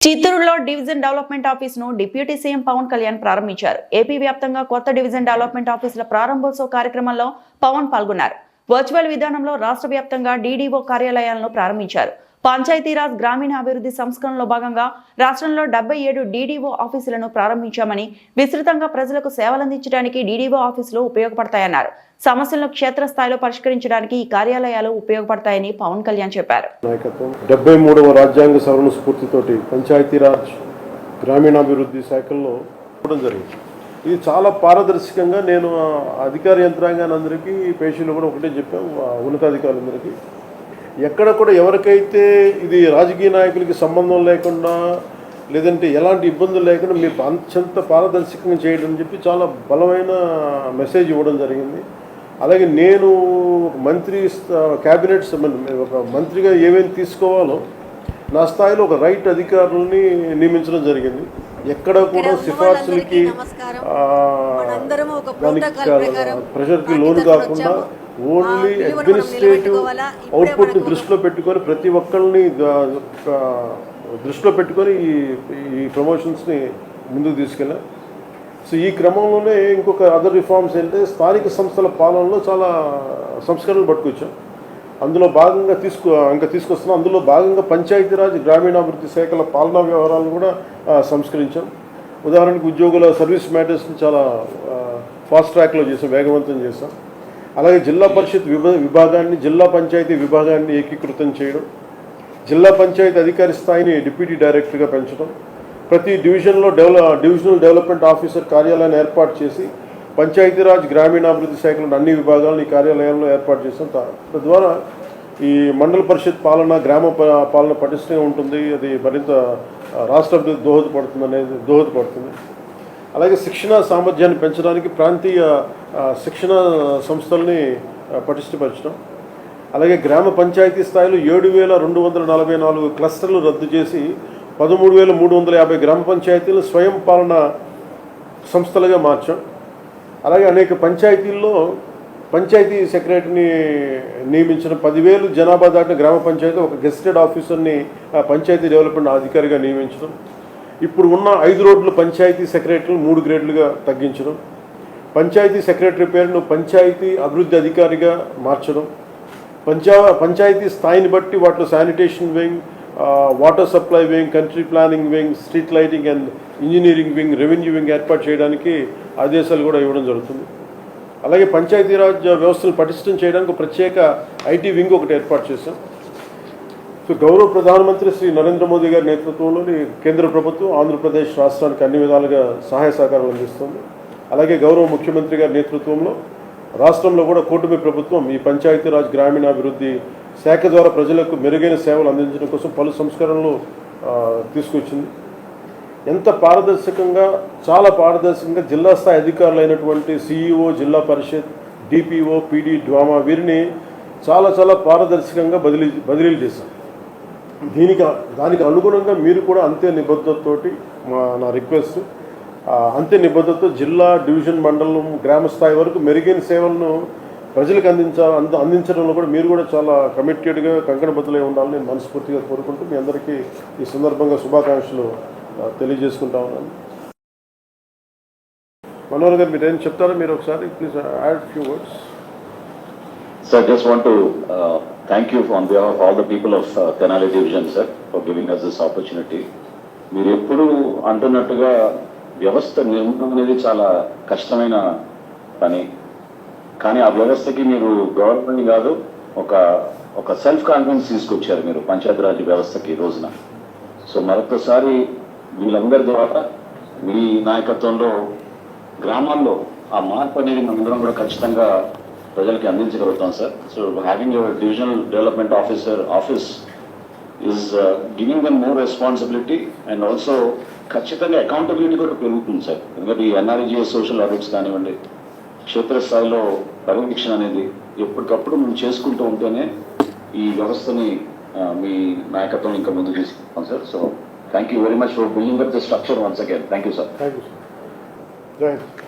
చిత్తూరులో division development ఆఫీసును deputy CM Pawan Kalyan ప్రారంభించారు. ఏపీ వ్యాప్తంగా కొత్త డివిజన్ డెవలప్మెంట్ ఆఫీసుల ప్రారంభోత్సవ కార్యక్రమంలో పవన్ పాల్గొన్నారు. వర్చువల్ విధానంలో రాష్ట్ర వ్యాప్తంగా డీడీఓ కార్యాలయాలను ప్రారంభించారు. పంచాయతీరాజ్ గ్రామీణాభివృద్ధి సంస్కరణలో భాగంగా రాష్ట్రంలో 77 డీడీఓ ఆఫీసులను ప్రారంభించామని, విస్తృతంగా ప్రజలకు సేవలందించడానికి డీడీఓ ఆఫీసులు ఉపయోగపడతాయన్నారు. సమస్యలను క్షేత్రస్థాయిలో పరిష్కరించడానికి ఈ కార్యాలయాలు ఉపయోగపడతాయని పవన్ కళ్యాణ్ చెప్పారు. 73వ రాజ్యాంగ సవరణ స్ఫూర్తితోటి పంచాయతీరాజ్ గ్రామీణాభివృద్ధి శాఖల్లో ఇవ్వడం జరిగింది. ఇది చాలా పారదర్శకంగా నేను అధికార యంత్రాంగానందరికీ, పేషీలు కూడా ఒకటే చెప్పాం, ఉన్నతాధికారులందరికీ ఎక్కడ కూడా ఎవరికైతే ఇది రాజకీయ నాయకులకి సంబంధం లేకుండా, లేదంటే ఎలాంటి ఇబ్బందులు లేకుండా మీరు అత్యంత పారదర్శకంగా చేయడం అని చెప్పి చాలా బలమైన మెసేజ్ ఇవ్వడం జరిగింది. అలాగే నేను మంత్రి క్యాబినెట్స్ ఒక మంత్రిగా ఏమేమి తీసుకోవాలో నా స్థాయిలో ఒక రైట్ అధికారులని నియమించడం జరిగింది. ఎక్కడ కూడా సిఫార్సులకి ప్రెషర్కి లోను కాకుండా ఓన్లీ అడ్మినిస్ట్రేటివ్ అవుట్పుట్ని దృష్టిలో పెట్టుకొని ప్రతి ఒక్కరిని దృష్టిలో పెట్టుకొని ఈ ప్రమోషన్స్ని ముందుకు తీసుకెళ్ళాం. సో ఈ క్రమంలోనే ఇంకొక అదర్ రిఫార్మ్స్ ఏంటంటే స్థానిక సంస్థల పాలనలో చాలా సంస్కరణలు పట్టుకొచ్చాం. అందులో భాగంగా తీసుకొస్తున్నాం. అందులో భాగంగా పంచాయతీరాజ్ గ్రామీణాభివృద్ధి శాఖల పాలనా వ్యవహారాలను కూడా సంస్కరించాం. ఉదాహరణకు ఉద్యోగుల సర్వీస్ మ్యాటర్స్ని చాలా ఫాస్ట్ ట్రాక్లో చేసాం, వేగవంతం చేసాం. అలాగే జిల్లా పరిషత్ విభాగాన్ని, జిల్లా పంచాయతీ విభాగాన్ని ఏకీకృతం చేయడం, జిల్లా పంచాయతీ అధికారి స్థాయిని డిప్యూటీ డైరెక్టర్గా పెంచడం, ప్రతి డివిజన్లో డివిజనల్ డెవలప్మెంట్ ఆఫీసర్ కార్యాలయాన్ని ఏర్పాటు చేసి పంచాయతీరాజ్ గ్రామీణాభివృద్ధి శాఖలను అన్ని విభాగాలను ఈ కార్యాలయాల్లో ఏర్పాటు చేసాం. తద్వారా ఈ మండల పరిషత్ పాలన, గ్రామ పాలన పటిష్టంగా ఉంటుంది. అది మరింత రాష్ట్ర అభివృద్ధి దోహదపడుతుంది. అలాగే శిక్షణ సామర్థ్యాన్ని పెంచడానికి ప్రాంతీయ శిక్షణ సంస్థల్ని పటిష్టపరచడం, అలాగే గ్రామ పంచాయతీ స్థాయిలో 7,244 క్లస్టర్లు రద్దు చేసి 13,350 గ్రామ పంచాయతీలను స్వయం పాలన సంస్థలుగా మార్చాం. అలాగే అనేక పంచాయతీల్లో పంచాయతీ సెక్రటరీని నియమించిన 10,000 జనాభా దాటిన గ్రామ పంచాయతీ ఒక గెస్టెడ్ ఆఫీసర్ని పంచాయతీ డెవలప్మెంట్ అధికారిగా నియమించడం, ఇప్పుడు ఉన్న 5 రోడ్లు పంచాయతీ సెక్రటరీలు 3 గ్రేడ్లుగా తగ్గించడం, పంచాయతీ సెక్రటరీ పేరును పంచాయతీ అభివృద్ధి అధికారిగా మార్చడం, పంచాయతీ స్థాయిని బట్టి వాటిలో sanitation wing, water supply wing, country planning wing, street lighting and engineering wing, revenue wing ఏర్పాటు చేయడానికి ఆదేశాలు కూడా ఇవ్వడం జరుగుతుంది. అలాగే పంచాయతీరాజ్ వ్యవస్థను పటిష్టం చేయడానికి ప్రత్యేక ఐటీ వింగ్ ఒకటి ఏర్పాటు చేశాం. సో గౌరవ ప్రధానమంత్రి శ్రీ నరేంద్ర మోదీ గారి నేతృత్వంలోని కేంద్ర ప్రభుత్వం ఆంధ్రప్రదేశ్ రాష్ట్రానికి అన్ని విధాలుగా సహాయ సహకారాలు అందిస్తుంది. అలాగే గౌరవ ముఖ్యమంత్రి గారి నేతృత్వంలో రాష్ట్రంలో కూడా కూటమి ప్రభుత్వం ఈ పంచాయతీరాజ్ గ్రామీణాభివృద్ధి శాఖ ద్వారా ప్రజలకు మెరుగైన సేవలు అందించడం కోసం పలు సంస్కరణలు తీసుకొచ్చింది. ఎంత పారదర్శకంగా, చాలా పారదర్శకంగా జిల్లా స్థాయి అధికారులు అయినటువంటి సిఇఓ, జిల్లా పరిషత్, డిపిఓ, పీడీ, డ్వామా వీరిని చాలా చాలా పారదర్శకంగా బదిలీలు చేశాం. దానికి అనుగుణంగా మీరు కూడా అంతే నిబద్ధతతోటి, నా రిక్వెస్ట్, అంతే నిబద్ధతతో జిల్లా, డివిజన్, మండలం, గ్రామ స్థాయి వరకు మెరుగైన సేవలను ప్రజలకు అందించడంలో కూడా మీరు కూడా చాలా కమిటెడ్గా, కంకణబద్ధులై ఉండాలని నేను మనస్ఫూర్తిగా కోరుకుంటూ మీ అందరికీ ఈ సందర్భంగా శుభాకాంక్షలు తెలియజేసుకుంటా ఉన్నాను. మనోహర్ గారు మీరు ఏం చెప్తారో మీరు ఒకసారి please add few words. Sir, just want to thank you on behalf of all the people of Tenali Division, sir, for giving us this opportunity. మీరు ఎప్పుడు అంటున్నట్టుగా వ్యవస్థ నిర్మాణం అనేది చాలా కష్టమైన పని, కానీ ఆ వ్యవస్థకి మీరు గవర్నమెంట్ కాదు, ఒక సెల్ఫ్ కాన్ఫిడెన్స్ తీసుకొచ్చారు మీరు పంచాయతీరాజ్ వ్యవస్థకి ఈ రోజున. సో మరొకసారి వీళ్ళందరి ద్వారా మీ నాయకత్వంలో గ్రామాల్లో ఆ మార్పు అనేది మనందరం కూడా ఖచ్చితంగా ప్రజలకి అందించగలుగుతాం sir. So having your divisional development office is giving them more responsibility and also ఖచ్చితంగా అకౌంటబిలిటీ కూడా పెరుగుతుంది సార్. ఎందుకంటే ఈ ఎన్ఆర్ఈజీఎస్ సోషల్ ఆడిట్స్ కానివ్వండి, క్షేత్రస్థాయిలో పర్యవేక్షణ అనేది ఎప్పటికప్పుడు మనం చేసుకుంటూ ఉంటేనే ఈ వ్యవస్థని మీ నాయకత్వం ఇంకా ముందుకు తీసుకుంటాం sir. So thank you very much for building up the structure once again. Thank you sir. Thank you sir. జై హింద్.